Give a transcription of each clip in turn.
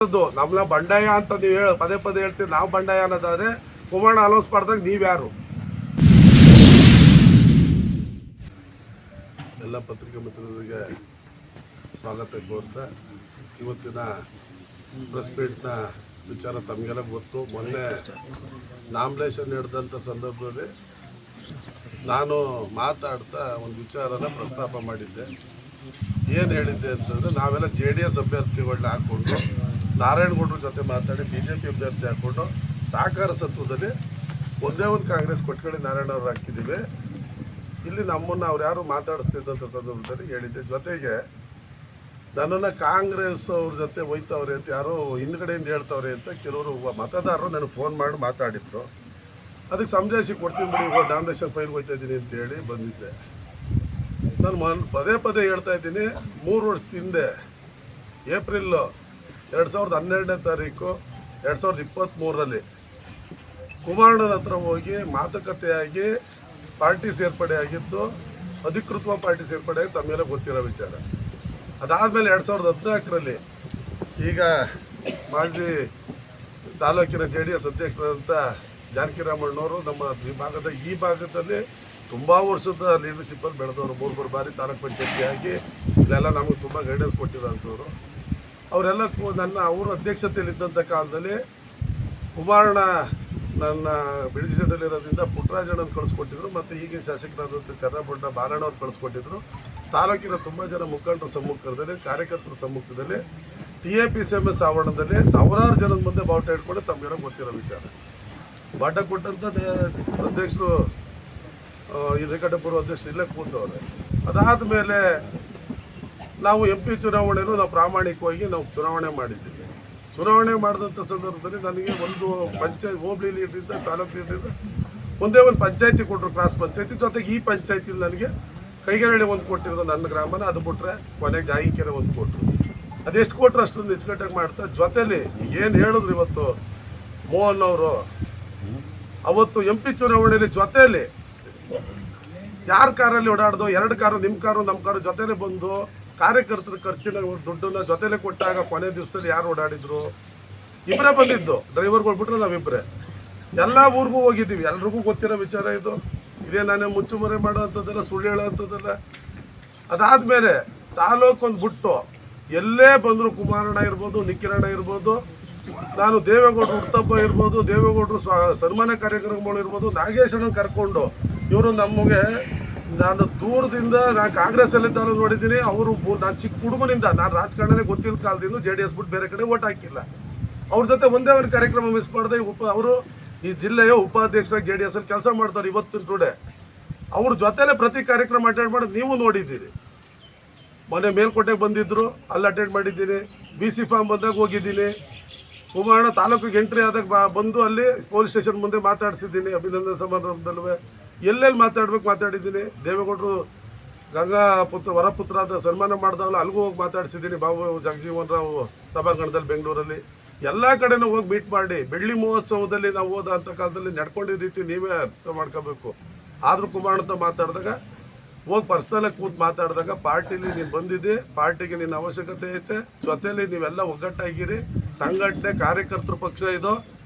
ನಮ್ಮನ್ನ ಬಂಡಾಯ ಅಂತ ನೀವು ಪದೇ ಪದೇ ಹೇಳ್ತೀರಿ. ನಾವು ಬಂಡಾಯ ಅನ್ನೋದಾದ್ರೆ ಕುಮಾರಣ್ಣ ಅನೌನ್ಸ್ ಮಾಡಿದಾಗ ನೀವ್ಯಾರು? ಎಲ್ಲ ಪತ್ರಿಕೆ ಮಿತ್ರರಿಗೆ ಸ್ವಾಗತ ಕೋರ್ತಾ ಇವತ್ತಿನ ಪ್ರೆಸ್ ಮೀಟ್ನ ವಿಚಾರ ತಮಗೆಲ್ಲ ಗೊತ್ತು. ಮೊನ್ನೆ ನಾಮಿನೇಷನ್ ಹಿಡಿದಂಥ ಸಂದರ್ಭದಲ್ಲಿ ನಾನು ಮಾತಾಡ್ತಾ ಒಂದು ವಿಚಾರನ ಪ್ರಸ್ತಾಪ ಮಾಡಿದ್ದೆ. ಏನು ಹೇಳಿದ್ದೆ ಅಂತಂದರೆ, ನಾವೆಲ್ಲ JDS ಅಭ್ಯರ್ಥಿಗಳನ್ನ ಹಾಕ್ಕೊಂಡು ನಾರಾಯಣಗೌಡರ ಜೊತೆ ಮಾತಾಡಿ BJP ಅಭ್ಯರ್ಥಿ ಹಾಕ್ಕೊಂಡು ಸಹಕಾರ ಸತ್ವದಲ್ಲಿ ಒಂದೇ ಒಂದು ಕಾಂಗ್ರೆಸ್ ಕೊಟ್ಕೊಳ್ಳಿ ನಾರಾಯಣ ಅವ್ರು ಹಾಕಿದ್ದೀವಿ. ಇಲ್ಲಿ ನಮ್ಮನ್ನು ಅವ್ರು ಯಾರು ಮಾತಾಡಿಸ್ತಿದ್ದಂಥ ಸಂದರ್ಭದಲ್ಲಿ ಹೇಳಿದ್ದೆ. ಜೊತೆಗೆ ನನ್ನನ್ನು ಕಾಂಗ್ರೆಸ್ ಅವ್ರ ಜೊತೆ ಹೋಯ್ತವ್ರೆ ಅಂತ ಯಾರೋ ಹಿಂದ್ಗಡೆಯಿಂದ ಹೇಳ್ತವ್ರೆ ಅಂತ ಕೆಲವರು ಮತದಾರರು ನನಗೆ ಫೋನ್ ಮಾಡಿ ಮಾತಾಡಿದ್ರು. ಅದಕ್ಕೆ ಸಮಜಾಯಿಸಿ ಕೊಡ್ತೀನಿ ಬಿಡಿ, ನಾಮಿನೇಷನ್ ಫೈಲ್ ಹೋಗ್ತಾ ಇದ್ದೀನಿ ಅಂತೇಳಿ ಬಂದಿದ್ದೆ. ನಾನು ಪದೇ ಪದೇ ಹೇಳ್ತಾ ಇದ್ದೀನಿ, 3 ವರ್ಷದ ಹಿಂದೆ ಏಪ್ರಿಲ್ 2012ನೇ ತಾರೀಕು 2023ರಲ್ಲಿ ಕುಮಾರಣ್ಣನ ಹತ್ರ ಹೋಗಿ ಮಾತುಕತೆಯಾಗಿ ಪಾರ್ಟಿ ಸೇರ್ಪಡೆ ಆಗಿದ್ದು, ಅಧಿಕೃತವಾಗಿ ಪಾರ್ಟಿ ಸೇರ್ಪಡೆ ಆಗಿ ತಮ್ಮೆಲ್ಲ ಗೊತ್ತಿರೋ ವಿಚಾರ. ಅದಾದಮೇಲೆ 2014ರಲ್ಲಿ ಈಗ ಮಾಜಿ ತಾಲೂಕಿನ JDS ಅಧ್ಯಕ್ಷರಾದಂಥ ಜಾನಕಿರಾಮಣ್ಣವರು ನಮ್ಮ ಈ ಭಾಗದಲ್ಲಿ ತುಂಬ ವರ್ಷದ ಲೀಡರ್ಶಿಪ್ಪಲ್ಲಿ ಬೆಳೆದವರು, 3 ಬಾರಿ ತಾಲೂಕು ಪಂಚಾಯತಿ ಆಗಿ ಇಲ್ಲೆಲ್ಲ ನಮಗೆ ತುಂಬ ಗೈಡೆನ್ಸ್ ಕೊಟ್ಟಿರೋಂಥವ್ರು. ಅವರೆಲ್ಲ ಅವರು ಅಧ್ಯಕ್ಷತೆಯಲ್ಲಿದ್ದಂಥ ಕಾಲದಲ್ಲಿ ಕುಮಾರಣ್ಣ ನನ್ನ ಬಿಡಿಸಿಡಲಿರೋದ್ರಿಂದ ಪುಟ್ಟರಾಜಣ್ಣನ ಕಳಿಸ್ಕೊಟ್ಟಿದ್ರು ಮತ್ತು ಈಗಿನ ಶಾಸಕರಾದಂಥ ಚನ್ನಬಣ್ಣ ಬಾರಣ್ಣವ್ರು ಕಳಿಸ್ಕೊಟ್ಟಿದ್ರು. ತಾಲೂಕಿನ ತುಂಬ ಜನ ಮುಖಂಡರ ಸಮ್ಮುಖದಲ್ಲಿ, ಕಾರ್ಯಕರ್ತರ ಸಮ್ಮುಖದಲ್ಲಿ TAPCMS ಆವರಣದಲ್ಲಿ ಸಾವಿರಾರು ಜನದ ಮುಂದೆ ಬಾವುಟ ಇಟ್ಕೊಂಡು ತಮಗೆಲ್ಲ ಗೊತ್ತಿರೋ ವಿಚಾರ. ಬಾಟ ಕೊಟ್ಟಂಥ ಅಧ್ಯಕ್ಷರು ಹಿರೇಕಟ್ಟಪುರ ಅಧ್ಯಕ್ಷರು ಇಲ್ಲೇ ಕೂತವ್ರೆ. ಅದಾದ ಮೇಲೆ ನಾವು MP ಚುನಾವಣೆಯೂ ನಾವು ಪ್ರಾಮಾಣಿಕವಾಗಿ ನಾವು ಚುನಾವಣೆ ಮಾಡಿದ್ದೀವಿ. ಚುನಾವಣೆ ಮಾಡಿದಂಥ ಸಂದರ್ಭದಲ್ಲಿ ನನಗೆ ಒಂದು ಹೋಬಳಿ ಲೀಡ್ರಿಂದ ತಾಲೂಕು ಲೀಡ್ರಿಂದ ಒಂದೇ ಒಂದು ಪಂಚಾಯತಿ ಕೊಟ್ಟರು, ಕ್ರಾಸ್ ಪಂಚಾಯತಿ. ಜೊತೆಗೆ ಈ ಪಂಚಾಯತಿಲಿ ನನಗೆ ಕೈಗಾರಳ್ಳಿ ಒಂದು ಕೊಟ್ಟಿದ್ರು ನನ್ನ ಗ್ರಾಮನ, ಅದು ಬಿಟ್ಟರೆ ಕೊನೆಗೆ ಜಾಯಿಕೆರೆ ಒಂದು ಕೊಟ್ಟರು. ಅದೆಷ್ಟು ಕೊಟ್ಟರು ಅಷ್ಟೊಂದು ಹೆಚ್ಚುಕಟ್ಟಾಗಿ ಮಾಡ್ತಾ ಜೊತೆಲಿ ಏನು ಹೇಳಿದ್ರು ಇವತ್ತು ಮೋಹನ್ ಅವರು, ಅವತ್ತು MP ಚುನಾವಣೆಯಲ್ಲಿ ಜೊತೆಯಲ್ಲಿ ಯಾರ ಕಾರಲ್ಲಿ ಓಡಾಡ್ದು, 2 ಕಾರು, ನಿಮ್ಮ ಕಾರು ನಮ್ಮ ಕಾರು ಜೊತೆಲೇ ಬಂದು ಕಾರ್ಯಕರ್ತರ ಖರ್ಚಿನ ದುಡ್ಡನ್ನ ಜೊತೆಲೇ ಕೊಟ್ಟಾಗ ಕೊನೆ ದಿವಸದಲ್ಲಿ ಯಾರು ಓಡಾಡಿದ್ರು? ಇಬ್ಬರೇ ಬಂದಿದ್ದು, ಡ್ರೈವರ್ಗಳು ಬಿಟ್ರೆ ನಾವಿಬ್ಬರೇ. ಎಲ್ಲ ಊರಿಗೂ ಹೋಗಿದ್ದೀವಿ, ಎಲ್ರಿಗೂ ಗೊತ್ತಿರೋ ವಿಚಾರ ಇದು. ಇದೇ ನಾನೇ ಮುಚ್ಚುಮರೆ ಮಾಡೋವಂಥದ್ದೆಲ್ಲ, ಸುಳ್ಳು ಹೇಳೋವಂಥದ್ದೆಲ್ಲ. ಅದಾದಮೇಲೆ ತಾಲೂಕೊಂದು ಬಿಟ್ಟು ಎಲ್ಲೇ ಬಂದರೂ ಕುಮಾರಣ್ಣ ಇರ್ಬೋದು, ನಿಖಿಲಣ್ಣ ಇರ್ಬೋದು, ನಾನು ದೇವೇಗೌಡರು ಹುಟ್ಟುಹಬ್ಬ ಇರ್ಬೋದು, ದೇವೇಗೌಡರು ಸನ್ಮಾನ ಕಾರ್ಯಕ್ರಮಗಳು ಇರ್ಬೋದು, ನಾಗೇಶಣ್ಣನ ಕರ್ಕೊಂಡು ಇವರು ನಮಗೆ, ನಾನು ದೂರದಿಂದ ನಾನು ಕಾಂಗ್ರೆಸ್ಸಲ್ಲಿದ್ದಾನು ನೋಡಿದ್ದೀನಿ. ಅವರು ನಾನು ಚಿಕ್ಕ ಹುಡುಗನಿಂದ, ನಾನು ರಾಜಕಾರಣನೇ ಗೊತ್ತಿಲ್ಲ ಕಾಲದಿಂದ JDS ಬಿಟ್ಟು ಬೇರೆ ಕಡೆ ಓಟ್ ಹಾಕಿಲ್ಲ. ಅವ್ರ ಜೊತೆ ಒಂದೇ ಒಂದು ಕಾರ್ಯಕ್ರಮ ಮಿಸ್ ಮಾಡಿದೆ. ಅವರು ಈ ಜಿಲ್ಲೆಯ ಉಪಾಧ್ಯಕ್ಷರಾಗಿ JDS ಕೆಲಸ ಮಾಡ್ತಾರೆ ಇವತ್ತಿನ ಟುಡೇ. ಅವ್ರ ಜೊತೆಲೇ ಪ್ರತಿ ಕಾರ್ಯಕ್ರಮ ಅಟೆಂಡ್ ಮಾಡೋದು ನೀವು ನೋಡಿದ್ದೀರಿ. ಮೊನ್ನೆ ಮೇಲ್ಕೋಟೆಗೆ ಬಂದಿದ್ದರು, ಅಲ್ಲಿ ಅಟೆಂಡ್ ಮಾಡಿದ್ದೀನಿ. BC ಫಾರ್ಮ್ ಬಂದಾಗ ಹೋಗಿದ್ದೀನಿ. ಕುಮಾರಣ್ಣ ತಾಲೂಕಿಗೆ ಎಂಟ್ರಿ ಆದಾಗ ಬಂದು ಅಲ್ಲಿ ಪೊಲೀಸ್ ಸ್ಟೇಷನ್ ಮುಂದೆ ಮಾತಾಡಿಸಿದ್ದೀನಿ. ಅಭಿನಂದನೆ ಸಮಾರಂಭದಲ್ಲೂ ಎಲ್ಲೆಲ್ಲಿ ಮಾತಾಡಿದ್ದೀನಿ. ದೇವೇಗೌಡರು ಗಂಗಾ ವರಪುತ್ರ ಅಂತ ಸನ್ಮಾನ ಮಾಡಿದಾಗಲೂ ಅಲ್ಲಿಗೂ ಹೋಗಿ ಮಾತಾಡಿಸಿದ್ದೀನಿ. ಬಾಬು ಜಗಜೀವನ್ ರಾವ್ ಸಭಾಂಗಣದಲ್ಲಿ ಬೆಂಗಳೂರಲ್ಲಿ ಎಲ್ಲ ಕಡೆನೂ ಹೋಗಿ ಮೀಟ್ ಮಾಡಿ, ಬೆಳ್ಳಿ ಮಹೋತ್ಸವದಲ್ಲಿ ನಾವು ಹೋದ ಅಂಥ ಕಾಲದಲ್ಲಿ ನಡ್ಕೊಂಡಿದ್ದ ರೀತಿ ನೀವೇ ಅರ್ಥ ಮಾಡ್ಕೋಬೇಕು. ಆದರೂ ಕುಮಾರಣ್ಣ ಮಾತಾಡಿದಾಗ ಹೋಗಿ ಪರ್ಸ್ನಲಾಗಿ ಕೂತು ಮಾತಾಡಿದಾಗ, ಪಾರ್ಟಿಲಿ ನೀನು ಬಂದಿದ್ದೆ, ಪಾರ್ಟಿಗೆ ನಿನ್ನ ಅವಶ್ಯಕತೆ ಐತೆ, ಜೊತೆಯಲ್ಲಿ ನೀವೆಲ್ಲ ಒಗ್ಗಟ್ಟಾಗಿರಿ, ಸಂಘಟನೆ ಕಾರ್ಯಕರ್ತರ ಪಕ್ಷ ಇದು,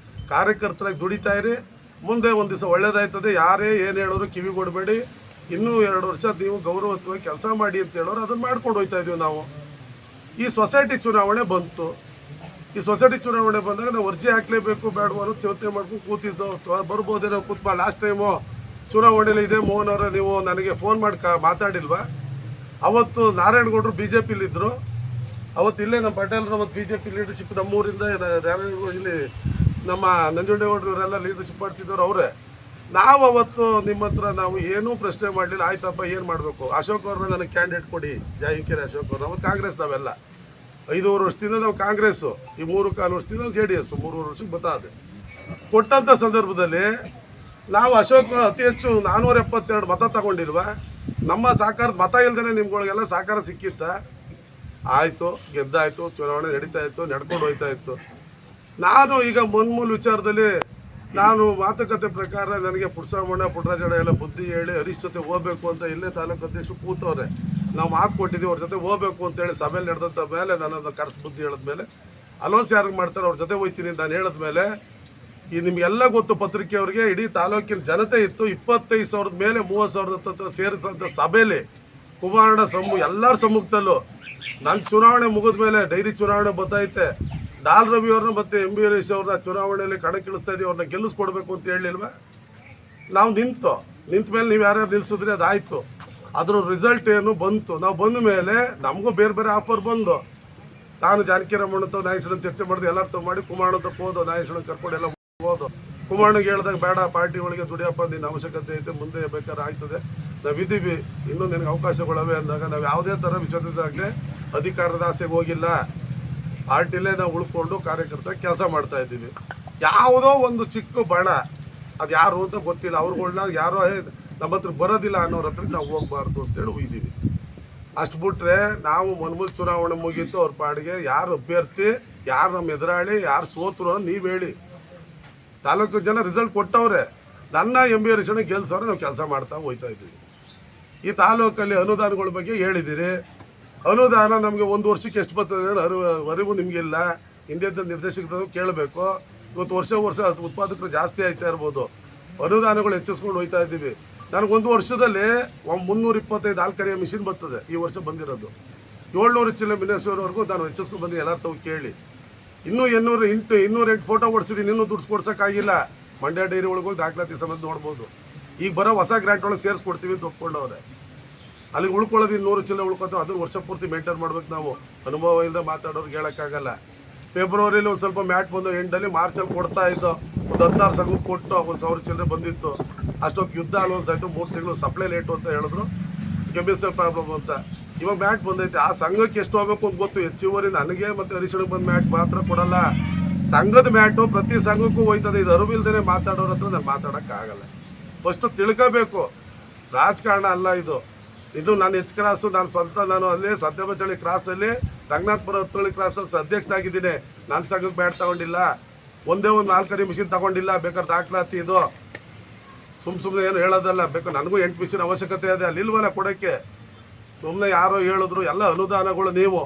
ಕಾರ್ಯಕರ್ತರಾಗಿ ದುಡಿತಾ ಇರಿ, ಮುಂದೆ ಒಂದು ದಿವಸ ಒಳ್ಳೇದಾಯ್ತದೆ. ಯಾರೇ ಏನು ಹೇಳೋರು ಕಿವಿ ಕೊಡಬೇಡಿ, ಇನ್ನೂ 2 ವರ್ಷ ನೀವು ಗೌರವತ್ವವಾಗಿ ಕೆಲಸ ಮಾಡಿ ಅಂತ ಹೇಳೋರು, ಅದನ್ನು ಮಾಡ್ಕೊಂಡು ಹೋಗ್ತಾ ಇದೀವಿ ನಾವು. ಈ ಸೊಸೈಟಿ ಚುನಾವಣೆ ಬಂತು. ಈ ಸೊಸೈಟಿ ಚುನಾವಣೆ ಬಂದಾಗ ನಾವು ಅರ್ಜಿ ಹಾಕಲೇಬೇಕು ಬೇಡವೋ ಅನ್ನೋದು ಚಿಂತೆ ಮಾಡ್ಕೊಂಡು ಕೂತಿದ್ದು. ಬರ್ಬೋದೇನೋ ಕೂತ್ಬಾ, ಲಾಸ್ಟ್ ಟೈಮು ಚುನಾವಣೆಯಲ್ಲಿ ಇದೆ ಮೋಹನ್ ಅವರೇ, ನೀವು ನನಗೆ ಫೋನ್ ಮಾಡಿ ಮಾತಾಡಿಲ್ವಾ? ಅವತ್ತು ನಾರಾಯಣಗೌಡರು BJPಲಿದ್ದರು. ಅವತ್ತು ಇಲ್ಲೇ ನಮ್ಮ ಪಟೇಲ್ರು ಅವತ್ತು BJP ಲೀಡರ್ಶಿಪ್ ನಮ್ಮೂರಿಂದ ಇಲ್ಲಿ ನಮ್ಮ ನಂಜುಂಡೇಗೌಡರು ಇವರೆಲ್ಲ ಲೀಡರ್ಶಿಪ್ ಮಾಡ್ತಿದ್ದವ್ರು ಅವರೇ. ನಾವು ಅವತ್ತು ನಿಮ್ಮ ಹತ್ರ ನಾವು ಏನೂ ಪ್ರಶ್ನೆ ಮಾಡಲಿಲ್ಲ. ಆಯ್ತಪ್ಪ ಏನು ಮಾಡಬೇಕು, ಅಶೋಕ್ ಅವ್ರನ್ನ ನನಗೆ ಕ್ಯಾಂಡಿಡೇಟ್ ಕೊಡಿ, ಜಾಯಿಕೆರೆ ಅಶೋಕ್ ಅವ್ರು. ಅವತ್ತು ಕಾಂಗ್ರೆಸ್ ನಾವೆಲ್ಲ 5 ವರ್ಷದಿಂದ ನಾವು ಕಾಂಗ್ರೆಸ್ಸು, ಈ 3.25 ವರ್ಷದಿಂದ JDS 3 ವರ್ಷಕ್ಕೆ ಬತ್ತಾದೆ. ಕೊಟ್ಟಂಥ ಸಂದರ್ಭದಲ್ಲಿ ನಾವು ಅಶೋಕ್ ಅತಿ ಹೆಚ್ಚು 472 ಮತ ತಗೊಂಡಿಲ್ವಾ? ನಮ್ಮ ಸಹಕಾರದ ಮತ ಇಲ್ದೇ ನಿಮ್ಗಳಿಗೆಲ್ಲ ಸಹಕಾರ ಸಿಕ್ಕಿತ್ತ? ಆಯಿತು, ಗೆದ್ದಾಯಿತು, ಚುನಾವಣೆ ನಡೀತಾ ಇತ್ತು, ನಡ್ಕೊಂಡು ಹೋಗ್ತಾ ಇತ್ತು. ನಾನು ಈಗ ಮೂಲ ವಿಚಾರದಲ್ಲಿ ನಾನು ಮಾತುಕತೆ ಪ್ರಕಾರ ನನಗೆ ಪುಟ್ಟರಾಜಣ್ಣ ಎಲ್ಲ ಬುದ್ಧಿ ಹೇಳಿ ಹರೀಶ್ ಜೊತೆ ಹೋಗಬೇಕು ಅಂತ ಇಲ್ಲೇ ತಾಲೂಕು ಅಧ್ಯಕ್ಷರು ಕೂತವ್ರೆ. ನಾವು ಮಾತು ಕೊಟ್ಟಿದ್ದೀವಿ, ಅವ್ರ ಜೊತೆ ಹೋಗಬೇಕು ಅಂತೇಳಿ ಸಭೆಯಲ್ಲಿ ನಡೆದಂಥ ಮೇಲೆ ನನ್ನನ್ನು ಕರೆಸಿ ಬುದ್ಧಿ ಹೇಳಿದ್ಮೇಲೆ ಅಲೋನ್ಸ್ ಯಾರಿಗೆ ಮಾಡ್ತಾರೆ ಅವ್ರ ಜೊತೆ ಹೋಗ್ತೀನಿ ನಾನು ಹೇಳಿದ್ಮೇಲೆ ಈ ನಿಮ್ಗೆಲ್ಲ ಗೊತ್ತು ಪತ್ರಿಕೆಯವ್ರಿಗೆ ಇಡೀ ತಾಲೂಕಿನ ಜನತೆ ಇತ್ತು 25,000 ಮೇಲೆ 30,000 ಸೇರಿದಂಥ ಸಭೆಯಲ್ಲಿ ಕುಮಾರಣ್ಣ ಎಲ್ಲರ ಸಮ್ಮುಖದಲ್ಲೂ ನನ್ನ ಚುನಾವಣೆ ಮುಗಿದ ಮೇಲೆ ಡೈರಿ ಚುನಾವಣೆ ಬರ್ತೈತೆ ಡಾಲ್ ರವಿ ಅವ್ರನ್ನ ಮತ್ತೆ ಎಂ ಬಿ ಹರೀಶ್ ಅವ್ರನ್ನ ಚುನಾವಣೆಯಲ್ಲಿ ಕಣಕ್ಕಿಳಿಸ್ತಾ ಇದೀವಿ ಅವ್ರನ್ನ ಗೆಲ್ಲಿಸ್ಕೊಡ್ಬೇಕು ಅಂತ ಹೇಳಿಲ್ವಾ ನಾವು ನಿಂತ ಮೇಲೆ ನೀವು ಯಾರ್ಯಾರು ನಿಲ್ಸಿದ್ರಿ ಅದಾಯ್ತು ಅದ್ರ ರಿಸಲ್ಟ್ ಏನು ಬಂತು ನಾವು ಬಂದ ಮೇಲೆ ನಮಗೂ ಬೇರೆ ಬೇರೆ ಆಫರ್ ಬಂದು ನಾನು ಜಾನಕಿರಮಣ ನಾಗೇಶ್ವರನ್ ಚರ್ಚೆ ಮಾಡಿದೆ ಎಲ್ಲರೂ ಮಾಡಿ ಕುಮಾರಣ್ಣ ತಪ್ಪ ಹೋದು ನಾಗೇಶ್ವರನ್ ಕರ್ಕೊಂಡು ಎಲ್ಲ ಹೋದು ಕುಮಾರಣ್ಣಿಗೆ ಹೇಳಿದಾಗ ಬೇಡ ಪಾರ್ಟಿ ಒಳಗೆ ದುಡಿಯಪ್ಪ ನಿನ್ನ ಅವಶ್ಯಕತೆ ಐತೆ ಮುಂದೆ ಬೇಕಾದ್ರೆ ಆಯ್ತದೆ ನಾವಿದ್ದೀವಿ ಇನ್ನೂ ನಿನಗೆ ಅವಕಾಶಗಳವೆ ಅಂದಾಗ ನಾವು ಯಾವುದೇ ಥರ ವಿಚಾರದಾಗಲೇ ಅಧಿಕಾರದ ಆಸೆಗೆ ಹೋಗಿಲ್ಲ ಪಾರ್ಟಿಲೇ ನಾವು ಉಳ್ಕೊಂಡು ಕಾರ್ಯಕರ್ತ ಕೆಲಸ ಮಾಡ್ತಾ ಇದ್ದೀವಿ ಯಾವುದೋ ಒಂದು ಚಿಕ್ಕ ಬಣ ಅದು ಯಾರು ಅಂತ ಗೊತ್ತಿಲ್ಲ ಅವ್ರುಗಳ್ನ ಯಾರೋ ನಮ್ಮ ಹತ್ರ ಬರೋದಿಲ್ಲ ಅನ್ನೋರ ಹತ್ರ ನಾವು ಹೋಗ್ಬಾರ್ದು ಅಂತೇಳಿ ಹೋಗಿದ್ದೀವಿ ಅಷ್ಟು ಬಿಟ್ರೆ ನಾವು ಮನ್ಮೂಲ್ ಚುನಾವಣೆ ಮುಗೀತು ಅವ್ರ ಪಾಡಿಗೆ ಯಾರು ಅಭ್ಯರ್ಥಿ ಯಾರು ನಮ್ಮ ಎದುರಾಳಿ ಯಾರು ಸೋತರು ಅಂತ ನೀವು ಹೇಳಿ ತಾಲೂಕು ಜನ ರಿಸಲ್ಟ್ ಕೊಟ್ಟವ್ರೆ ನನ್ನ ಎಂ ಬಿ ಹರೀಶಣ್ಣ ಗೆಲ್ಸವ್ರೆ ನಾವು ಕೆಲಸ ಮಾಡ್ತಾ ಹೋಗ್ತಾ ಇದ್ದೀವಿ ಈ ತಾಲೂಕಲ್ಲಿ ಅನುದಾನಗಳ ಬಗ್ಗೆ ಹೇಳಿದ್ದೀರಿ ಅನುದಾನ ನಮಗೆ 1 ವರ್ಷಕ್ಕೆ ಎಷ್ಟು ಬರ್ತದೆ ಅರಿವು ನಿಮಗಿಲ್ಲ ಹಿಂದೆ ನಿರ್ದೇಶಕರು ಕೇಳಬೇಕು ಇವತ್ತು ವರ್ಷ ಉತ್ಪಾದಕರು ಜಾಸ್ತಿ ಆಯ್ತಾ ಇರ್ಬೋದು ಅನುದಾನಗಳು ಹೆಚ್ಚಿಸ್ಕೊಂಡು ಹೋಗ್ತಾ ಇದ್ದೀವಿ ನನಗೊಂದು ವರ್ಷದಲ್ಲಿ 325 ಹಾಲು ಕರೆಯೋ ಮಿಷಿನ್ ಬರ್ತದೆ ಈ ವರ್ಷ ಬಂದಿರೋದು 700 ಚೀಲ ಮಿನೇಶ್ವರವರೆಗೂ ನಾನು ಹೆಚ್ಚಿಸ್ಕೊಂಡು ಬಂದು ಎಲ್ಲರೂ ತಾವು ಕೇಳಿ ಇನ್ನೂ 208 ಫೋಟೋ ಓಡಿಸಿದ್ದೀನಿ ಇನ್ನೂ ದುಡ್ಡು ಕೊಡ್ಸೋಕ್ಕಾಗಿಲ್ಲ ಮಂಡ್ಯ ಡೈರಿ ಒಳಗೆ ಹೋಗಿ ದಾಖಲಾತಿ ಸಮೇತ ನೋಡ್ಬೋದು ಈಗ ಬರೋ ಹೊಸ ಗ್ರಾಂಟ್ ಒಳಗೆ ಸೇರಿಸ್ಕೊಡ್ತೀವಿ ಅಂತ ಒಪ್ಕೊಂಡವ್ರೆ ಅಲ್ಲಿ ಉಳ್ಕೊಳ್ಳೋದು 200 ಚೀಲ ಉಳ್ಕೊತಾವೆ ಅದನ್ನು ವರ್ಷ ಪೂರ್ತಿ ಮೇಂಟೈನ್ ಮಾಡ್ಬೇಕು ನಾವು ಅನುಭವ ಇಲ್ಲದೆ ಮಾತಾಡೋರಿಗೆ ಹೇಳೋಕ್ಕಾಗಲ್ಲ ಫೆಬ್ರವರಿಲಿ ಒಂದು ಸ್ವಲ್ಪ ಮ್ಯಾಟ್ ಬಂದು ಎಂಡಲ್ಲಿ ಮಾರ್ಚಲ್ಲಿ ಕೊಡ್ತಾ ಇದ್ದು ಒಂದು 16 ಸಂಘಕ್ಕೆ ಕೊಟ್ಟು 1,000 ಚಿಲ್ಲರೆ ಬಂದಿತ್ತು ಅಷ್ಟೊತ್ತು ಯುದ್ಧ ಅಲ್ಲೊಂದು ಸೈಟು 3 ತಿಂಗಳು ಸಪ್ಲೈ ಲೇಟು ಅಂತ ಹೇಳಿದ್ರು ಕೆಮಿಕಲ್ ಪ್ರಾಬ್ಲಮ್ ಅಂತ ಇವಾಗ ಮ್ಯಾಟ್ ಬಂದೈತೆ ಆ ಸಂಘಕ್ಕೆ ಎಷ್ಟು ಹೋಗ್ಬೇಕು ಅಂತ ಗೊತ್ತು ಹೆಚ್ಚುವರಿ ನನಗೆ ಮತ್ತು ಹರೀಶನಿಗೆ ಬಂದು ಮ್ಯಾಟ್ ಮಾತ್ರ ಕೊಡಲ್ಲ ಸಂಘದ ಮ್ಯಾಟು ಪ್ರತಿ ಸಂಘಕ್ಕೂ ಹೋಯ್ತದೆ ಇದು ಅರಿವಿಲ್ದೇ ಮಾತಾಡೋರ ಹತ್ರ ನಾನು ಮಾತಾಡೋಕ್ಕಾಗಲ್ಲ ಫಸ್ಟು ತಿಳ್ಕೋಬೇಕು ರಾಜಕಾರಣ ಅಲ್ಲ ಇದು ನಾನು ಎಚ್ ಕ್ರಾಸು ನಾನು ಅಲ್ಲಿ ಸದ್ಯಬಚಳಿ ಕ್ರಾಸಲ್ಲಿ ರಂಗನಾಥಪುರ ಹತ್ತಳ್ಳಿ ಕ್ರಾಸಲ್ಲಿ ಅಧ್ಯಕ್ಷನಾಗಿದ್ದೀನಿ ನನ್ನ ಸಂಘಕ್ಕೆ ಬ್ಯಾಟ್ ತಗೊಂಡಿಲ್ಲ ಒಂದೇ ಒಂದು 4 ಮಿಷಿನ್ ತಗೊಂಡಿಲ್ಲ ಬೇಕಾದ್ರೆ ದಾಖಲಾತಿ ಇದು ಸುಮ್ಮನೆ ಏನು ಹೇಳೋದಲ್ಲ ಬೇಕು ನನಗೂ 8 ಮಿಷಿನ್ ಅವಶ್ಯಕತೆ ಇದೆ ಅಲ್ಲಿ ಇಲ್ವಲ್ಲ ಕೊಡೋಕ್ಕೆ ಸುಮ್ಮನೆ ಯಾರೋ ಹೇಳಿದ್ರು ಎಲ್ಲ ಅನುದಾನಗಳು ನೀವು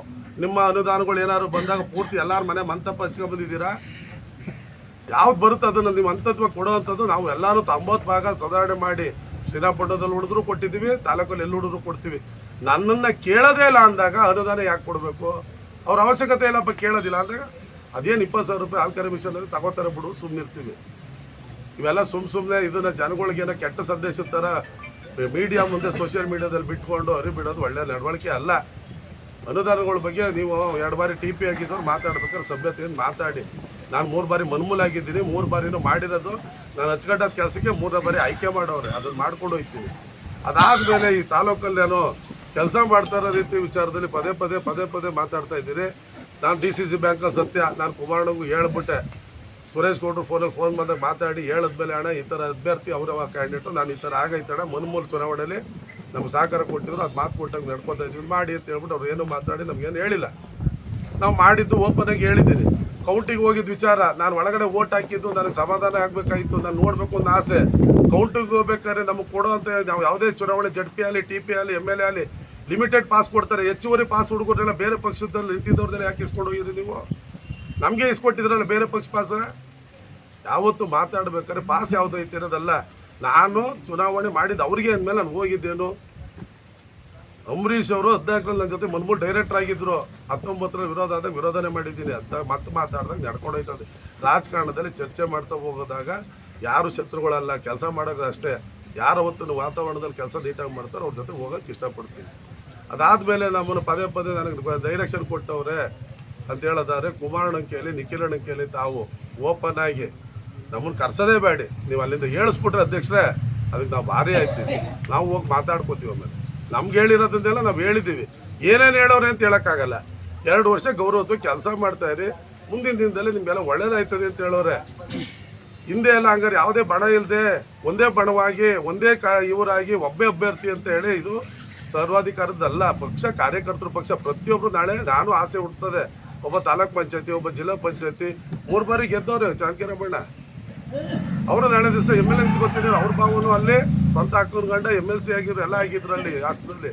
ನಿಮ್ಮ ಅನುದಾನಗಳು ಏನಾದ್ರು ಬಂದಾಗ ಪೂರ್ತಿ ಎಲ್ಲರ ಮನೆ ಮಂತಪ್ಪ ಹಚ್ಕೊಂಡ್ಬಂದಿದ್ದೀರಾ ಯಾವ್ದು ಬರುತ್ತೆ ಅದನ್ನು ನಿಮ್ಮ ಮಂತತ್ವ ಕೊಡೋವಂಥದ್ದು ನಾವು ಎಲ್ಲರೂ 90 ಭಾಗ ಸುಧಾರಣೆ ಮಾಡಿ ಶ್ರೀರಾಮಪಟ್ಟಣದಲ್ಲಿ ಉಳಿದ್ರು ಕೊಟ್ಟಿದ್ದೀವಿ ತಾಲೂಕಲ್ಲಿ ಎಲ್ಲಿ ಉಳಿದ್ರು ಕೊಡ್ತೀವಿ ನನ್ನನ್ನು ಕೇಳೋದೇ ಇಲ್ಲ ಅಂದಾಗ ಅನುದಾನ ಯಾಕೆ ಕೊಡಬೇಕು ಅವ್ರ ಅವಶ್ಯಕತೆ ಇಲ್ಲಪ್ಪ ಕೇಳೋದಿಲ್ಲ ಅಂದಾಗ ಅದೇನು 20,000 ರೂಪಾಯಿ ಆಲ್ಕರಿ ಮಿಷನ್ ತಗೋತಾರೆ ಬಿಡು ಸುಮ್ಮನಿರ್ತೀವಿ ಇವೆಲ್ಲ ಸುಮ್ಮನೆ ಇದನ್ನು ಜನಗಳಿಗೇನೋ ಕೆಟ್ಟ ಸಂದೇಶದ ಥರ ಮೀಡಿಯಾ ಮುಂದೆ ಸೋಷಿಯಲ್ ಮೀಡಿಯಾದಲ್ಲಿ ಬಿಟ್ಕೊಂಡು ಬಿಡೋದು ಒಳ್ಳೆಯ ನಡವಳಿಕೆ ಅಲ್ಲ ಅನುದಾನಗಳ ಬಗ್ಗೆ ನೀವು 2 ಬಾರಿ ಟಿ ಪಿ ಆಗಿದ್ದವ್ರು ಮಾತಾಡ್ಬೇಕಾದ್ರೆ ಸಭ್ಯತೆಯನ್ನು ಮಾತಾಡಿ ನಾನು 3 ಬಾರಿ ಮನ್ಮೂಲಾಗಿದ್ದೀನಿ 3 ಬಾರಿನೂ ಮಾಡಿರೋದು ನಾನು ಅಚ್ಚುಕಟ್ಟಾದ ಕೆಲಸಕ್ಕೆ 3ನೇ ಬಾರಿ ಆಯ್ಕೆ ಮಾಡೋರೆ ಅದನ್ನು ಮಾಡ್ಕೊಂಡು ಹೋಗ್ತೀನಿ ಅದಾದಮೇಲೆ ಈ ತಾಲೂಕಲ್ಲೇನೋ ಕೆಲಸ ಮಾಡ್ತಾ ಇರೋ ರೀತಿ ವಿಚಾರದಲ್ಲಿ ಪದೇ ಮಾತಾಡ್ತಾ ಇದ್ದೀರಿ ನಾನು DCC ಬ್ಯಾಂಕಲ್ಲಿ ಸತ್ಯ ನಾನು ಕುಮಾರಣ್ಣಗೂ ಹೇಳ್ಬಿಟ್ಟೆ ಸುರೇಶ್ ಗೌಡ್ರು ಫೋನ್ ಬಂದಾಗ ಮಾತಾಡಿ ಹೇಳಿದ್ಮೇಲೆ ಅಣ್ಣ ಈ ಥರ ಅಭ್ಯರ್ಥಿ ಅವರ ಕ್ಯಾಂಡಿಡೇಟು ನಾನು ಈ ಥರ ಆಗೈತಣ್ಣ ಮನ್ಮೂಲ ಚುನಾವಣೆಯಲ್ಲಿ ನಮ್ಗೆ ಸಹಕಾರ ಕೊಟ್ಟಿದ್ರು ಅದು ಮಾತು ಕೊಟ್ಟಂಗೆ ನಡ್ಕೊತಾ ಇದ್ವಿ ಮಾಡಿ ಅಂತ ಹೇಳ್ಬಿಟ್ಟು ಅವ್ರು ಏನೂ ಮಾತಾಡಿ ನಮಗೇನು ಹೇಳಿಲ್ಲ ನಾವು ಮಾಡಿದ್ದು ಓಪನಾಗಿ ಹೇಳಿದ್ದೀನಿ ಕೌಂಟಿಗೆ ಹೋಗಿದ್ದ ವಿಚಾರ ನಾನು ಒಳಗಡೆ ಓಟ್ ಹಾಕಿದ್ದು ನನಗೆ ಸಮಾಧಾನ ಆಗಬೇಕಾಗಿತ್ತು ನಾನು ನೋಡಬೇಕು ಅನ್ನೋ ಆಸೆ ಕೌಂಟಿಗೆ ಹೋಗ್ಬೇಕಾದ್ರೆ ನಮಗೆ ಕೊಡೋವಂಥ ನಾವು ಯಾವುದೇ ಚುನಾವಣೆ ZP ಆಗಲಿ TP ಆಗಲಿ MLA ಆಗಲಿ ಲಿಮಿಟೆಡ್ ಪಾಸ್ ಕೊಡ್ತಾರೆ ಹೆಚ್ಚುವರಿ ಪಾಸ್ ಹುಡುಗರೆಲ್ಲ ಬೇರೆ ಪಕ್ಷದಲ್ಲಿ ನಿಂತಿದ್ದವ್ರನ್ನೆಲ್ಲ ಯಾಕೆ ಇಸ್ಕೊಂಡು ಹೋಗಿದ್ರಿ ನೀವು ನಮಗೆ ಇಸ್ಕೊಟ್ಟಿದ್ರಲ್ಲ ಬೇರೆ ಪಕ್ಷ ಪಾಸ ಯಾವತ್ತು ಮಾತಾಡ್ಬೇಕಾದ್ರೆ ಪಾಸ್ ಯಾವುದು ಐತಿ ಇರೋದಲ್ಲ ನಾನು ಚುನಾವಣೆ ಮಾಡಿದ್ದು ಅವ್ರಿಗೆ ಅಂದಮೇಲೆ ನಾನು ಹೋಗಿದ್ದೇನು ಅಂಬರೀಷ್ ಅವರು 14ರಲ್ಲಿ ನನ್ನ ಜೊತೆ ಮನ್ಮೂಲ್ ಡೈರೆಕ್ಟರ್ ಆಗಿದ್ರು 19ರಲ್ಲಿ ವಿರೋಧ ಆದಾಗ ವಿರೋಧನೆ ಮಾಡಿದ್ದೀನಿ ಅಂತ ಮತ್ತೆ ಮಾತಾಡಿದಾಗ ನಡ್ಕೊಂಡು ಹೋಯ್ತದೆ ರಾಜಕಾರಣದಲ್ಲಿ ಚರ್ಚೆ ಮಾಡ್ತಾ ಹೋಗೋದಾಗ ಯಾರು ಶತ್ರುಗಳಲ್ಲ ಕೆಲಸ ಮಾಡೋದು ಅಷ್ಟೇ ಯಾರು ಅವತ್ತು ವಾತಾವರಣದಲ್ಲಿ ಕೆಲಸ ನೀಟಾಗಿ ಮಾಡ್ತಾರೋ ಅವ್ರ ಜೊತೆ ಹೋಗೋಕ್ಕೆ ಇಷ್ಟಪಡ್ತೀನಿ ಅದಾದಮೇಲೆ ನಮ್ಮನ್ನು ಪದೇ ನನಗೆ ಡೈರೆಕ್ಷನ್ ಕೊಟ್ಟವ್ರೆ ಅಂತ ಹೇಳೋದಾದ್ರೆ ಕುಮಾರಣ್ಣನ ಕೇಳಿ ನಿಖಿಲಣ್ಣನ ಕೇಳಿ ತಾವು ಓಪನ್ ಆಗಿ ನಮ್ಮನ್ನು ಕರ್ಸೋದೇ ಬೇಡಿ ನೀವು ಅಲ್ಲಿಂದ ಹೇಳಿಸ್ಬಿಟ್ರೆ ಅಧ್ಯಕ್ಷರೇ ಅದಕ್ಕೆ ನಾವು ಭಾರಿ ಆಗ್ತೀವಿ ನಾವು ಹೋಗಿ ಮಾತಾಡ್ಕೋತೀವಿ ಆಮೇಲೆ ನಮ್ಗೆ ಹೇಳಿರೋದನ್ನೆಲ್ಲ ನಾವು ಹೇಳಿದ್ದೀವಿ ಏನೇನು ಹೇಳೋರೆ ಅಂತ ಹೇಳೋಕ್ಕಾಗಲ್ಲ 2 ವರ್ಷ ಗೌರವತ್ವ ಕೆಲಸ ಮಾಡ್ತಾಯಿರಿ ಮುಂದಿನ ದಿನದಲ್ಲಿ ನಿಮಗೆಲ್ಲ ಒಳ್ಳೇದಾಯ್ತದೆ ಅಂತ ಹೇಳೋರೆ ಹಿಂದೆ ಎಲ್ಲ ಹಂಗಾರೆ ಯಾವುದೇ ಬಣ ಇಲ್ಲದೆ ಒಂದೇ ಬಣವಾಗಿ ಒಂದೇ ಇವರಾಗಿ ಒಬ್ಬೇ ಅಭ್ಯರ್ಥಿ ಅಂತ ಹೇಳಿ ಇದು ಸರ್ವಾಧಿಕಾರದಲ್ಲ ಪಕ್ಷ ಕಾರ್ಯಕರ್ತರು ಪಕ್ಷ ಪ್ರತಿಯೊಬ್ಬರು ನಾಳೆ ನಾನು ಆಸೆ ಹುಡ್ತದೆ ಒಬ್ಬ ತಾಲೂಕ್ ಪಂಚಾಯತಿ ಒಬ್ಬ ಜಿಲ್ಲಾ ಪಂಚಾಯತಿ 3 ಬಾರಿ ಗೆದ್ದವ್ರೆ ಜಾನಕಿರಮಣ ಅವರು ನಾಳೆ ದಿವಸ MLA ಅಂತ ಗೊತ್ತಿದ್ರು ಅವ್ರ ಭಾವನು ಅಲ್ಲಿ ಸ್ವಂತ ಅಕ್ಕನ ಗಂಡ MLC ಆಗಿದ್ರು ಎಲ್ಲ ಆಗಿದ್ರು ಅಲ್ಲಿ ಹಾಸನದಲ್ಲಿ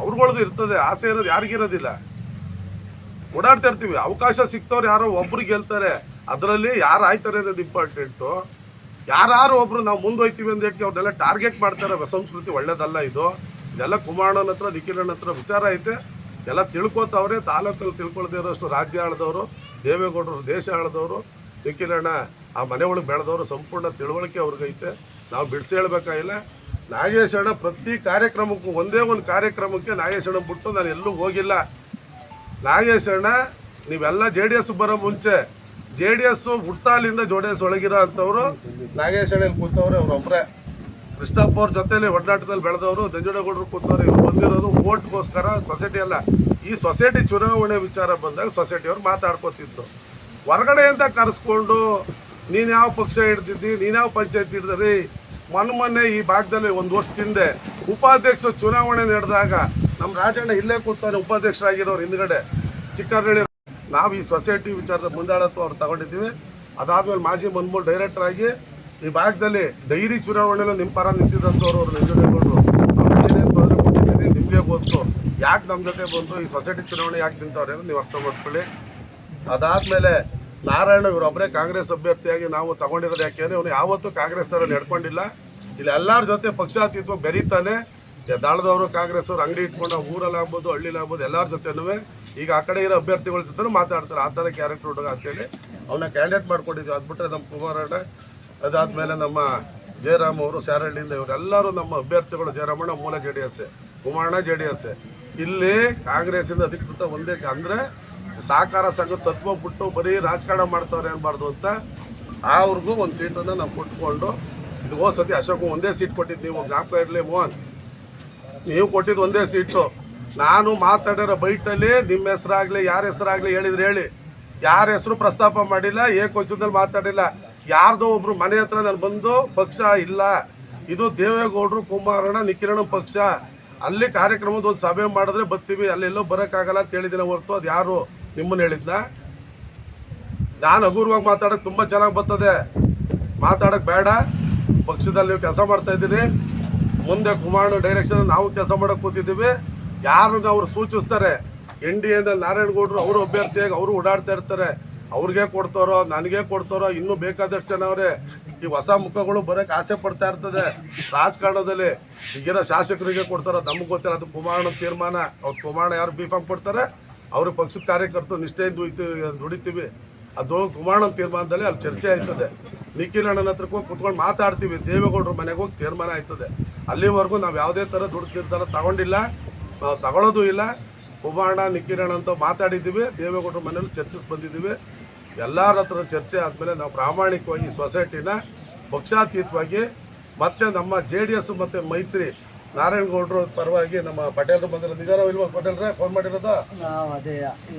ಅವ್ರುಗಳದ್ದು ಇರ್ತದೆ ಆಸೆ ಇರೋದು ಯಾರಿಗಿರೋದಿಲ್ಲ ಓಡಾಡ್ತಾ ಇರ್ತೀವಿ. ಅವಕಾಶ ಸಿಕ್ತವ್ರು ಯಾರೋ ಒಬ್ರು ಗೆಲ್ತಾರೆ, ಅದರಲ್ಲಿ ಯಾರು ಆಯ್ತಾರೆ ಅನ್ನೋದು ಇಂಪಾರ್ಟೆಂಟು. ಯಾರು ಒಬ್ರು ನಾವು ಮುಂದೋಯ್ತೀವಿ ಅಂತ ಹೇಳಿ ಅವ್ರನ್ನೆಲ್ಲ ಟಾರ್ಗೆಟ್ ಮಾಡ್ತಾರೆ. ಸಂಸ್ಕೃತಿ ಒಳ್ಳೇದಲ್ಲ ಇದು. ಇದೆಲ್ಲ ಕುಮಾರಣ್ಣನ ಹತ್ರ ನಿಖಿಲಣ್ಣ ಹತ್ರ ವಿಚಾರ ಐತೆ, ಎಲ್ಲ ತಿಳ್ಕೊತವ್ರೆ. ತಾಲೂಕಲ್ಲಿ ತಿಳ್ಕೊಳ್ದೇ ಇರೋಷ್ಟು ರಾಜ್ಯ ಆಳಿದವರು, ದೇವೇಗೌಡರು ದೇಶ ಆಳಿದವರು, ನಿಖಿಲಣ್ಣ ಆ ಮನೆ ಒಳಗೆ ಬೆಳೆದವರು, ಸಂಪೂರ್ಣ ತಿಳುವಳಿಕೆ ಅವ್ರಿಗೈತೆ. ನಾವು ಬಿಡಿಸಿ ಹೇಳ್ಬೇಕಾಗಿಲ್ಲ. ನಾಗೇಶ್ ಅಣ್ಣ ಪ್ರತಿ ಕಾರ್ಯಕ್ರಮಕ್ಕೂ, ಒಂದೇ ಒಂದು ಕಾರ್ಯಕ್ರಮಕ್ಕೆ ನಾಗೇಶ್ ಅಣ್ಣ ಬಿಟ್ಟು ನಾನು ಎಲ್ಲೂ ಹೋಗಿಲ್ಲ. ನಾಗೇಶ್ ಅಣ್ಣ ನೀವೆಲ್ಲ JDS ಬರೋ ಮುಂಚೆ JDS ಹುಟ್ಟಾಲಿಂದ JDS ಒಳಗಿರೋ ಅಂಥವ್ರು ನಾಗೇಶ್ ಅಣ್ಣ ಕೂತವ್ರೆ. ಅವ್ರೊಬ್ಬರೇ ಕೃಷ್ಣಪ್ಪ ಅವ್ರ ಜೊತೆಲಿ ಒಡನಾಟದಲ್ಲಿ ಬೆಳೆದವರು. ನಂಜುಡೇಗೌಡರು ಕೂತವ್ರೆ. ಇವ್ರು ಬಂದಿರೋದು ವೋಟ್ಗೋಸ್ಕರ, ಸೊಸೈಟಿ ಅಲ್ಲ. ಈ ಸೊಸೈಟಿ ಚುನಾವಣೆ ವಿಚಾರ ಬಂದಾಗ ಸೊಸೈಟಿಯವ್ರು ಮಾತಾಡ್ಕೊತಿದ್ರು. ಹೊರಗಡೆ ಅಂತ ಕರೆಸ್ಕೊಂಡು ನೀನು ಯಾವ ಪಕ್ಷ ಹಿಡ್ದಿದ್ದಿ, ನೀನು ಯಾವ ಪಂಚಾಯತ್ ಹಿಡ್ದ್ರಿ. ಮೊನ್ನೆ ಈ ಭಾಗದಲ್ಲಿ ಒಂದು ವರ್ಷದ ಹಿಂದೆ ಉಪಾಧ್ಯಕ್ಷ ಚುನಾವಣೆ ನಡೆದಾಗ ನಮ್ಮ ರಾಜಣ್ಣ ಇಲ್ಲೇ ಕೂತಾನೆ, ಉಪಾಧ್ಯಕ್ಷರಾಗಿರೋರು ಹಿಂದ್ಗಡೆ ಚಿಕ್ಕರಳ್ಳಿ. ನಾವು ಈ ಸೊಸೈಟಿ ವಿಚಾರದ ಮುಂದಾಳತ್ವ ಅವ್ರು ತಗೊಂಡಿದ್ದೀವಿ. ಅದಾದ್ಮೇಲೆ ಮಾಜಿ ಮನ್ಮೂಲ್ ಡೈರೆಕ್ಟರ್ ಆಗಿ ಈ ಭಾಗದಲ್ಲಿ ಡೈರಿ ಚುನಾವಣೆಯಲ್ಲೂ ನಿಮ್ಮ ಪರ ನಿಂತಿದ್ದಂಥವ್ರು ಅವ್ರು ನಂಜುಡೇಗೌಡರು. ಅವ್ರು ಏನೇನು ತೊಂದರೆ ಕೊಟ್ಟಿದ್ದೀರಿ ನಿಮಗೆ ಗೊತ್ತು. ಯಾಕೆ ನಮ್ಮ ಜೊತೆ ಬಂದು ಈ ಸೊಸೈಟಿ ಚುನಾವಣೆ ಯಾಕೆ ನಿಂತವ್ರೆ ಅಂತ ನೀವು ಅರ್ಥ ಮಾಡ್ಕೊಳ್ಳಿ. ಅದಾದಮೇಲೆ ನಾರಾಯಣ ಇವರೊಬ್ಬರೇ ಕಾಂಗ್ರೆಸ್ ಅಭ್ಯರ್ಥಿಯಾಗಿ ನಾವು ತಗೊಂಡಿರೋದು ಯಾಕೆಂದರೆ ಅವನು ಯಾವತ್ತೂ ಕಾಂಗ್ರೆಸ್ ಥರ ನಡ್ಕೊಂಡಿಲ್ಲ. ಇಲ್ಲಿ ಎಲ್ಲರ ಜೊತೆ ಪಕ್ಷಾತೀತ್ವ ಬೆರೀತಾನೆ. ದಾಳದವರು ಕಾಂಗ್ರೆಸ್ ಅವ್ರು ಅಂಗಡಿ ಇಟ್ಕೊಂಡು ಊರಲ್ಲಾಗ್ಬೋದು ಹಳ್ಳಿಲಾಗ್ಬೋದು ಎಲ್ಲರ ಜೊತೆನೂ ಈಗ ಆ ಕಡೆ ಇರೋ ಅಭ್ಯರ್ಥಿಗಳ ಜೊತೆ ಮಾತಾಡ್ತಾರೆ. ಆ ಥರ ಕ್ಯಾರೆಕ್ಟರ್ ಹುಡುಗ ಅಂತೇಳಿ ಅವನ್ನ ಕ್ಯಾಂಡಿಡೇಟ್ ಮಾಡ್ಕೊಂಡಿದ್ವಿ. ಅದು ಬಿಟ್ಟರೆ ನಮ್ಮ ಕುಮಾರಣ್ಣ, ಅದಾದಮೇಲೆ ನಮ್ಮ ಜಯರಾಮ್ ಅವರು ಸ್ಯಾರಳ್ಳಿಯಿಂದ, ಇವರೆಲ್ಲರೂ ನಮ್ಮ ಅಭ್ಯರ್ಥಿಗಳು. ಜಯರಾಮಣ್ಣ ಮೂಲ JDS, ಕುಮಾರಣ್ಣ JDS. ಇಲ್ಲಿ ಕಾಂಗ್ರೆಸ್ಸಿಂದ ಅಧಿಕೃತ ಒಂದೇ ಅಂದರೆ ಸಹಕಾರ ಸಂಘದ ತತ್ವ ಬಿಟ್ಟು ಬರೀ ರಾಜಕಾರಣ ಮಾಡ್ತವ್ರೆ ಅನ್ಬಾರ್ದು ಅಂತ ಅವ್ರಿಗೂ ಒಂದು ಸೀಟನ್ನು ನಾವು ಕೊಟ್ಕೊಂಡು, ಇದು ಹೋದ ಸತಿ ಅಶೋಕ್ ಒಂದೇ ಸೀಟ್ ಕೊಟ್ಟಿದ್ದು, ನೀವು ಜ್ಞಾಪಕ ಇರಲಿ ಮೋಹನ್, ನೀವು ಕೊಟ್ಟಿದ್ದು ಒಂದೇ ಸೀಟು. ನಾನು ಮಾತಾಡಿರೋ ಬೈಟಲ್ಲಿ ನಿಮ್ಮ ಹೆಸರಾಗಲಿ ಯಾರ ಹೆಸರಾಗಲಿ ಹೇಳಿದ್ರೆ ಹೇಳಿ, ಯಾರ ಹೆಸರು ಪ್ರಸ್ತಾಪ ಮಾಡಿಲ್ಲ, ಏಕವಚನದಲ್ಲಿ ಮಾತಾಡಿಲ್ಲ. ಯಾರ್ದೋ ಒಬ್ರು ಮನೆ ಹತ್ರ ನಾನು ಬಂದು ಪಕ್ಷ ಇಲ್ಲ, ಇದು ದೇವೇಗೌಡರು ಕುಮಾರಣ್ಣ ನಿಖಿಲಣ್ಣ ಪಕ್ಷ, ಅಲ್ಲಿ ಕಾರ್ಯಕ್ರಮದ ಒಂದು ಸಭೆ ಮಾಡಿದ್ರೆ ಬರ್ತೀವಿ, ಅಲ್ಲೆಲ್ಲೋ ಬರೋಕ್ಕಾಗಲ್ಲ ಅಂತ ಹೇಳಿದಿನ ಹೊರತು ಅದು ಯಾರು ನಿಮ್ಮನ್ನು ಹೇಳಿದ್ನ? ನಾನು ಹಗುರವಾಗಿ ಮಾತಾಡೋಕೆ ತುಂಬ ಚೆನ್ನಾಗಿ ಬರ್ತದೆ, ಮಾತಾಡೋಕೆ ಬೇಡ. ಪಕ್ಷದಲ್ಲಿ ನೀವು ಕೆಲಸ ಮಾಡ್ತಾ ಇದ್ದೀರಿ, ಮುಂದೆ ಕುಮಾರಣ್ಣ ಡೈರೆಕ್ಷನ್ ನಾವು ಕೆಲಸ ಮಾಡೋಕೆ ಕೂತಿದ್ದೀವಿ. ಯಾರನ್ನ ಅವ್ರು ಸೂಚಿಸ್ತಾರೆ, NDAದ ನಾರಾಯಣಗೌಡರು ಅವರು ಅಭ್ಯರ್ಥಿಯಾಗಿ ಅವರು ಓಡಾಡ್ತಾ ಇರ್ತಾರೆ. ಅವ್ರಿಗೆ ಕೊಡ್ತಾರೋ ನನಗೆ ಕೊಡ್ತಾರೋ, ಇನ್ನೂ ಬೇಕಾದಷ್ಟು ಜನ ಅವರೇ. ಈ ಹೊಸ ಮುಖಗಳು ಬರೋಕ್ಕೆ ಆಸೆ ಪಡ್ತಾ ಇರ್ತದೆ ರಾಜಕಾರಣದಲ್ಲಿ. ಈಗಿರೋ ಶಾಸಕರಿಗೆ ಕೊಡ್ತಾರೋ ನಮಗೆ ಗೊತ್ತಿಲ್ಲ, ಅದು ಕುಮಾರಣ್ಣ ತೀರ್ಮಾನ. ಅವ್ರು ಕುಮಾರಣ್ಣ ಯಾರು B.Pharm ಕೊಡ್ತಾರೆ ಅವರು ಪಕ್ಷದ ಕಾರ್ಯಕರ್ತರು ನಿಷ್ಠೆಯಿಂದ ದುಡಿತೀವಿ. ಅದು ಕುಮಾರಣ್ಣ ತೀರ್ಮಾನದಲ್ಲಿ ಅಲ್ಲಿ ಚರ್ಚೆ ಆಯ್ತದೆ. ನಿಖಿಲಣ್ಣನ ಹತ್ರಕ್ಕೆ ಹೋಗಿ ಕುತ್ಕೊಂಡು ಮಾತಾಡ್ತೀವಿ, ದೇವೇಗೌಡರ ಮನೆಗೆ ಹೋಗಿ ತೀರ್ಮಾನ ಆಯ್ತದೆ. ಅಲ್ಲಿವರೆಗೂ ನಾವು ಯಾವುದೇ ಥರ ದುಡ್ಡು ನಿರ್ಧಾರ ತಗೊಂಡಿಲ್ಲ, ನಾವು ತಗೊಳ್ಳೋದು ಇಲ್ಲ. ಕುಮಾರಣ್ಣ ನಿಖಿಲಣ್ಣ ಅಂತ ಮಾತಾಡಿದ್ದೀವಿ, ದೇವೇಗೌಡರ ಮನೇಲಿ ಚರ್ಚಿಸಿ ಬಂದಿದ್ದೀವಿ. ಎಲ್ಲರ ಹತ್ರ ಚರ್ಚೆ ಆದಮೇಲೆ ನಾವು ಪ್ರಾಮಾಣಿಕವಾಗಿ ಸೊಸೈಟಿನ ಪಕ್ಷಾತೀತವಾಗಿ ಮತ್ತು ನಮ್ಮ JDS ಮತ್ತು ಮೈತ್ರಿ ನಾರಾಯಣಗೌಡರು ಪರವಾಗಿ ನಮ್ಮ ಪಟೇಲ್ರು ಬಂದಿರೋದು ನಿಜಾನ ಇಲ್ವಾ? ಪಟೇಲ್ರೇ ಫೋನ್ ಮಾಡಿರೋದು ನಾವು ಅದೇ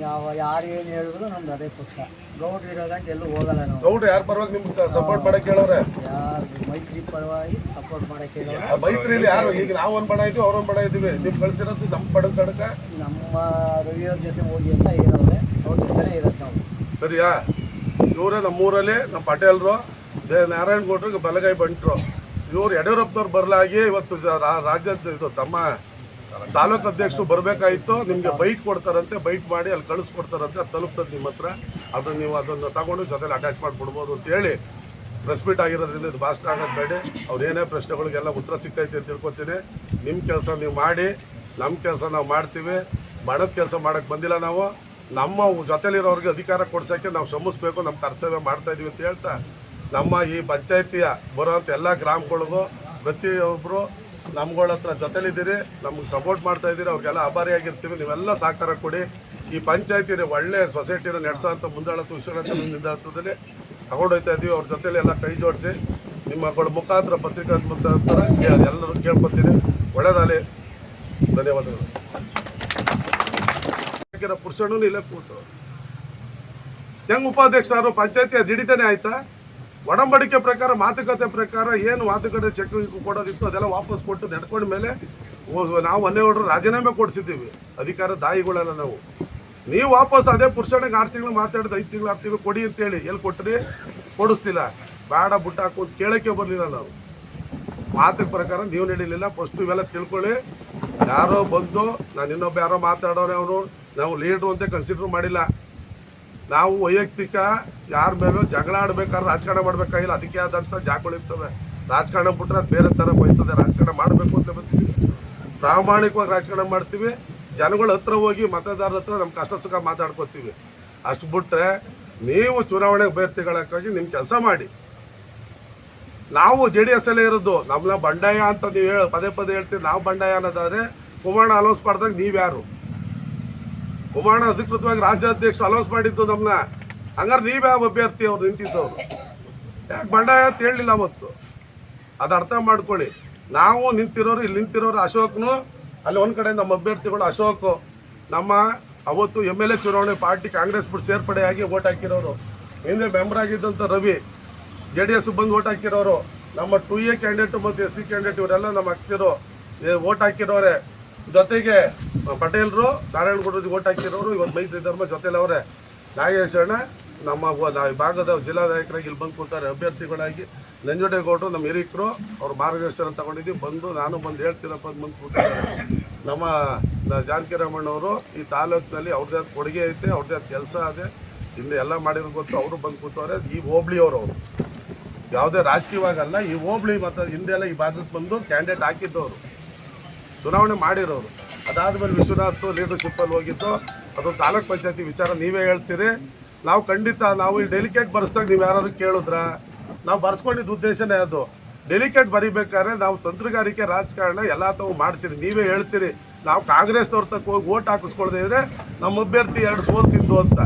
ಯಾರು ಏನು ಹೇಳಿದ್ರು ನಮ್ದು ಅದೇ ಪಕ್ಷ. ಗೌಡ್ರು ಇರೋದಂತ ಎಲ್ಲೂ ಹೋಗಲ್ಲ ನಾವು. ಗೌಡ್ರು ಯಾರ ಪರವಾಗಿ ನಿಮ್ಗೆ ಸಪೋರ್ಟ್ ಮಾಡಕ್ಕೆ ಹೇಳೋರೆ? ಯಾರು ಮೈತ್ರಿ ಪರವಾಗಿ ಸಪೋರ್ಟ್ ಮಾಡಕ್ಕೆ ಹೇಳೋರು. ಮೈತ್ರಿಲಿ ಯಾರು? ಈಗ ನಾವು ಒಂದು ಬಣ ಇದ್ದೀವಿ, ಅವ್ರೊಂದು ಬಣ ಇದ್ದೀವಿ. ನೀವು ಕಳಿಸಿರೋದು ನಮ್ಮ ಪಡ ಕಡಕ ನಮ್ಮ ರವಿಯವ್ರ ಜೊತೆ ಹೋಗಿ ಅಂತ ಹೇಳೋರೆ, ಅವ್ರ ಜೊತೆ ಇರೋದು ನಾವು. ಸರಿಯಾ? ಇವರೇ ನಮ್ಮೂರಲ್ಲಿ ನಮ್ಮ ಪಟೇಲ್ರು, ನಾರಾಯಣಗೌಡ್ರಿಗೆ ಬಲಗೈ ಬಂಟ್ರು. ಇವರು ಯಡಿಯೂರಪ್ಪನವ್ರು ಬರಲಾಗಿ ಇವತ್ತು ರಾಜ್ಯದ ಇದು ತಮ್ಮ ತಾಲೂಕು ಅಧ್ಯಕ್ಷರು ಬರಬೇಕಾಯಿತು. ನಿಮಗೆ ಬೈಟ್ ಕೊಡ್ತಾರಂತೆ, ಬೈಟ್ ಮಾಡಿ ಅಲ್ಲಿ ಕಳಿಸ್ಕೊಡ್ತಾರಂತೆ, ಅದು ತಲುಪ್ತದೆ ನಿಮ್ಮ ಹತ್ರ. ಅದನ್ನು ನೀವು ಅದನ್ನು ತಗೊಂಡು ಜೊತೆಲಿ ಅಟ್ಯಾಚ್ ಮಾಡಿಬಿಡ್ಬೋದು ಅಂತ ಹೇಳಿ ಪ್ರೆಸ್ ಮೀಟ್ ಆಗಿರೋದ್ರಿಂದ ಇದು ಭಾಷಣ ಆಗೋದು ಬೇಡ. ಅವ್ರು ಏನೇ ಪ್ರಶ್ನೆಗಳಿಗೆಲ್ಲ ಉತ್ತರ ಸಿಕ್ಕೈತೆ ಅಂತ ತಿಳ್ಕೊತೀನಿ. ನಿಮ್ಮ ಕೆಲಸ ನೀವು ಮಾಡಿ, ನಮ್ಮ ಕೆಲಸ ನಾವು ಮಾಡ್ತೀವಿ. ಬಣದ ಕೆಲಸ ಮಾಡೋಕ್ಕೆ ಬಂದಿಲ್ಲ ನಾವು. ನಮ್ಮ ಜೊತೆಲಿರೋರಿಗೆ ಅಧಿಕಾರ ಕೊಡ್ಸೋಕ್ಕೆ ನಾವು ಶ್ರಮಿಸ್ಬೇಕು, ನಮ್ಮ ಕರ್ತವ್ಯ ಮಾಡ್ತಾಯಿದ್ದೀವಿ ಅಂತ ಹೇಳ್ತಾ, ನಮ್ಮ ಈ ಪಂಚಾಯತಿಯ ಬರೋವಂಥ ಎಲ್ಲ ಗ್ರಾಮಗಳಿಗೂ ಪ್ರತಿಯೊಬ್ಬರು ನಮ್ಗಳ ಹತ್ರ ಜೊತೆಲಿದ್ದೀರಿ, ನಮಗೆ ಸಪೋರ್ಟ್ ಮಾಡ್ತಾ ಇದ್ದೀರಿ, ಅವ್ರಿಗೆಲ್ಲ ಆಭಾರಿಯಾಗಿರ್ತೀವಿ. ನೀವೆಲ್ಲ ಸಹಕಾರ ಕೊಡಿ. ಈ ಪಂಚಾಯತಿನ ಒಳ್ಳೆ ಸೊಸೈಟಿನ ನಡೆಸೋಂಥ ಮುಂದಾಳತ್ವ ವಿಶ್ವನಾಥದಲ್ಲಿ ತಗೊಂಡೋಗ್ತಾ ಇದ್ದೀವಿ. ಅವ್ರ ಜೊತೆಲಿ ಎಲ್ಲ ಕೈ ಜೋಡಿಸಿ ನಿಮ್ಮಗಳ ಮುಖಾಂತರ ಪತ್ರಿಕಾ ಮುಖಾಂತರ ಎಲ್ಲರೂ ಕೇಳ್ಕೊತೀನಿ. ಒಳ್ಳೆದಾಗಲಿ. ಧನ್ಯವಾದಗಳು. ಪುರುಷಣ್ಣು ಇಲ್ಲೇ ಕೂತು ಹೆಂಗೆ ಉಪಾಧ್ಯಕ್ಷರು ಪಂಚಾಯತಿ ಅದು ಹಿಡಿತಾನೆ ಆಯ್ತಾ? ಒಡಂಬಡಿಕೆ ಪ್ರಕಾರ, ಮಾತುಕತೆ ಪ್ರಕಾರ ಏನು ಮಾತುಕತೆ ಚೆಕ್ ಕೊಡೋದಿತ್ತು ಅದೆಲ್ಲ ವಾಪಸ್ ಕೊಟ್ಟು ನಡ್ಕೊಂಡ ಮೇಲೆ ನಾವು ಹೊನ್ನೇಗೌಡರು ರಾಜೀನಾಮೆ ಕೊಡಿಸಿದ್ದೀವಿ. ಅಧಿಕಾರ ದಾಯಿಗಳಲ್ಲ ನಾವು. ನೀವು ವಾಪಸ್ ಅದೇ ಪುರುಷನಿಗೆ 6 ತಿಂಗಳು ಮಾತಾಡಿದ 5 ತಿಂಗಳು 6 ತಿಂಗಳು ಕೊಡಿ ಅಂತೇಳಿ ಎಲ್ಲಿ ಕೊಟ್ಟರೆ ಕೊಡಿಸ್ತಿಲ್ಲ. ಬೇಡ ಬುಟ್ಟ ಹಾಕೊಂಡು ಕೇಳೋಕ್ಕೆ ಬರಲಿಲ್ಲ ನಾವು. ಮಾತಿನ ಪ್ರಕಾರ ನೀವು ನಡೀಲಿಲ್ಲ. ಫಸ್ಟ್ ಇವೆಲ್ಲ ತಿಳ್ಕೊಳ್ಳಿ. ಯಾರೋ ಬಂದು ನಾನು ಇನ್ನೊಬ್ಬ ಯಾರೋ ಮಾತಾಡೋರೆ ಅವರು ನಾವು ಲೀಡ್ರು ಅಂತ ಕನ್ಸಿಡರ್ ಮಾಡಿಲ್ಲ. ನಾವು ವೈಯಕ್ತಿಕ ಯಾರ ಮೇಲೂ ಜಗಳ ಆಡ್ಬೇಕಾದ್ರೆ ರಾಜಕಾರಣ ಮಾಡಬೇಕಾಗಿಲ್ಲ. ಅದಕ್ಕೆ ಆದಂಥ ಜಾಗಗಳಿರ್ತವೆ. ರಾಜಕಾರಣ ಬಿಟ್ರೆ ಅದು ಬೇರೆ ಥರ ಹೋಯ್ತದೆ. ರಾಜಕಾರಣ ಮಾಡಬೇಕು ಅಂತ ಬರ್ತೀವಿ, ಪ್ರಾಮಾಣಿಕವಾಗಿ ರಾಜಕಾರಣ ಮಾಡ್ತೀವಿ. ಜನಗಳ ಹತ್ರ ಹೋಗಿ ಮತದಾರರ ಹತ್ರ ನಮ್ಮ ಕಷ್ಟ ಸುಖ ಮಾತಾಡ್ಕೊತೀವಿ. ಅಷ್ಟು ಬಿಟ್ಟರೆ ನೀವು ಚುನಾವಣೆ ಅಭ್ಯರ್ಥಿಗಳಕ್ಕಾಗಿ ನಿಮ್ಮ ಕೆಲಸ ಮಾಡಿ. ನಾವು JDS ಅಲ್ಲೇ ಇರೋದು. ನಮ್ಮನ್ನ ಬಂಡಾಯ ಅಂತ ನೀವು ಪದೇ ಪದೇ ಹೇಳ್ತೀವಿ. ನಾವು ಬಂಡಾಯ ಅನ್ನೋದಾದರೆ ಕುಮಾರಣ್ಣ ಅಲೌನ್ಸ್ ಮಾಡಿದಾಗ ನೀವ್ಯಾರು? ಕುಮಾರಣ್ಣ ಅಧಿಕೃತವಾಗಿ ರಾಜ್ಯಾಧ್ಯಕ್ಷರು ಅಲೌನ್ಸ್ ಮಾಡಿದ್ದು ನಮ್ಮನ್ನ. ಹಂಗಾರೆ ನೀವ್ಯಾವ ಅಭ್ಯರ್ಥಿ ಅವ್ರು ನಿಂತಿದ್ದವ್ರು? ಯಾಕೆ ಬಂಡಾಯ ಅಂತ ಹೇಳಲಿಲ್ಲ ಅವತ್ತು? ಅದು ಅರ್ಥ ಮಾಡ್ಕೊಳ್ಳಿ. ನಾವು ನಿಂತಿರೋರು, ಇಲ್ಲಿ ನಿಂತಿರೋರು ಅಶೋಕ್ನು, ಅಲ್ಲಿ ಒಂದು ಕಡೆ ನಮ್ಮ ಅಭ್ಯರ್ಥಿಗಳು ಅಶೋಕ್, ನಮ್ಮ ಅವತ್ತು MLA ಚುನಾವಣೆ ಪಾರ್ಟಿ ಕಾಂಗ್ರೆಸ್ ಬಿಟ್ಟು ಸೇರ್ಪಡೆಯಾಗಿ ಓಟ್ ಹಾಕಿರೋರು, ಹಿಂದೆ ಮೆಂಬರ್ ಆಗಿದ್ದಂಥ ರವಿ JDS ಬಂದು ಓಟ್ ಹಾಕಿರೋರು, ನಮ್ಮ 2A ಕ್ಯಾಂಡಿಡೇಟು ಮತ್ತು SC ಕ್ಯಾಂಡಿಡೇಟ್ ಇವರೆಲ್ಲ ನಮ್ಮ ಅಕ್ತಿರು ಓಟ್ ಹಾಕಿರೋರೆ. ಜೊತೆಗೆ ಪಟೇಲ್ರು, ನಾರಾಯಣಗೌಡರಿಗೆ ಓಟ್ ಹಾಕಿರೋರು ಇವತ್ತು ಮೈತ್ರಿ ಧರ್ಮ ಜೊತೆಲಿ ಅವರೇ. ನಾಗೇಶಣ್ಣ ನಮ್ಮ ಭಾಗದ ಜಿಲ್ಲಾ ನಾಯಕರಾಗಿ ಇಲ್ಲಿ ಬಂದು ಕೂತಾರೆ ಅಭ್ಯರ್ಥಿಗಳಾಗಿ. ನಂಜುಂಡೇಗೌಡರು ನಮ್ಮ ಹಿರಿಕರು, ಅವ್ರ ಮಾರ್ಗದರ್ಶನ ತಗೊಂಡಿದ್ದೀವಿ. ಬಂದು ನಾನು ಬಂದು ಹೇಳ್ತೀನಪ್ಪ ಅಂತ ಬಂದು ಕೂತಾರೆ. ನಮ್ಮ ಜಾನಕಿರಾಮಣ್ಣವರು ಈ ತಾಲೂಕಿನಲ್ಲಿ ಅವ್ರದ್ದೇ ಕೊಡುಗೆ ಐತೆ, ಅವ್ರದ್ದೇ ಕೆಲಸ ಅದೇ, ಹಿಂದೆ ಎಲ್ಲ ಮಾಡಿರೋ ಗೊತ್ತು. ಅವರು ಬಂದು ಕೂತವ್ರೆ. ಈ ಹೋಬ್ಳಿಯವರು, ಅವರು ಯಾವುದೇ ರಾಜಕೀಯವಾಗಲ್ಲ, ಈ ಹೋಬ್ಳಿ ಮತ್ತು ಹಿಂದೆ ಎಲ್ಲ ಈ ಭಾಗಕ್ಕೆ ಬಂದು ಕ್ಯಾಂಡಿಡೇಟ್ ಹಾಕಿದ್ದವರು, ಚುನಾವಣೆ ಮಾಡಿರೋರು. ಅದಾದಮೇಲೆ ವಿಶ್ವನಾಥ್ ಲೀಡರ್ಶಿಪ್ಪಲ್ಲಿ ಹೋಗಿದ್ದು. ಅದು ತಾಲೂಕ್ ಪಂಚಾಯತಿ ವಿಚಾರ ನೀವೇ ಹೇಳ್ತೀರಿ. ನಾವು ಖಂಡಿತ ನಾವು ಈ ಡೆಲಿಕೇಟ್ ಬರೆಸ್ದಾಗ ನೀವು ಯಾರಾದ್ರು ಕೇಳಿದ್ರಾ? ನಾವು ಬರ್ಸ್ಕೊಂಡಿದ್ದ ಉದ್ದೇಶನೇ ಅದು. ಡೆಲಿಕೇಟ್ ಬರಿಬೇಕಾದ್ರೆ ನಾವು ತಂತ್ರಗಾರಿಕೆ ರಾಜಕಾರಣ ಎಲ್ಲ ತಾವು ಮಾಡ್ತೀರಿ. ನೀವೇ ಹೇಳ್ತೀರಿ ನಾವು ಕಾಂಗ್ರೆಸ್ನವ್ರ ತಕ್ಕ ಹೋಗಿ ಓಟ್ ಹಾಕಿಸ್ಕೊಳ್ದೇ ಇದ್ರೆ ನಮ್ಮ ಅಭ್ಯರ್ಥಿ 2 ಸೋಲ್ತಿದ್ದು ಅಂತ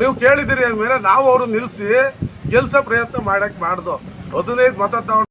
ನೀವು ಕೇಳಿದಿರಿ. ಅಂದಮೇಲೆ ನಾವು ಅವರು ನಿಲ್ಲಿಸಿ ಗೆಲ್ಸೋ ಪ್ರಯತ್ನ ಮಾಡ್ದು 15 ಮತ ತಗೊಂಡು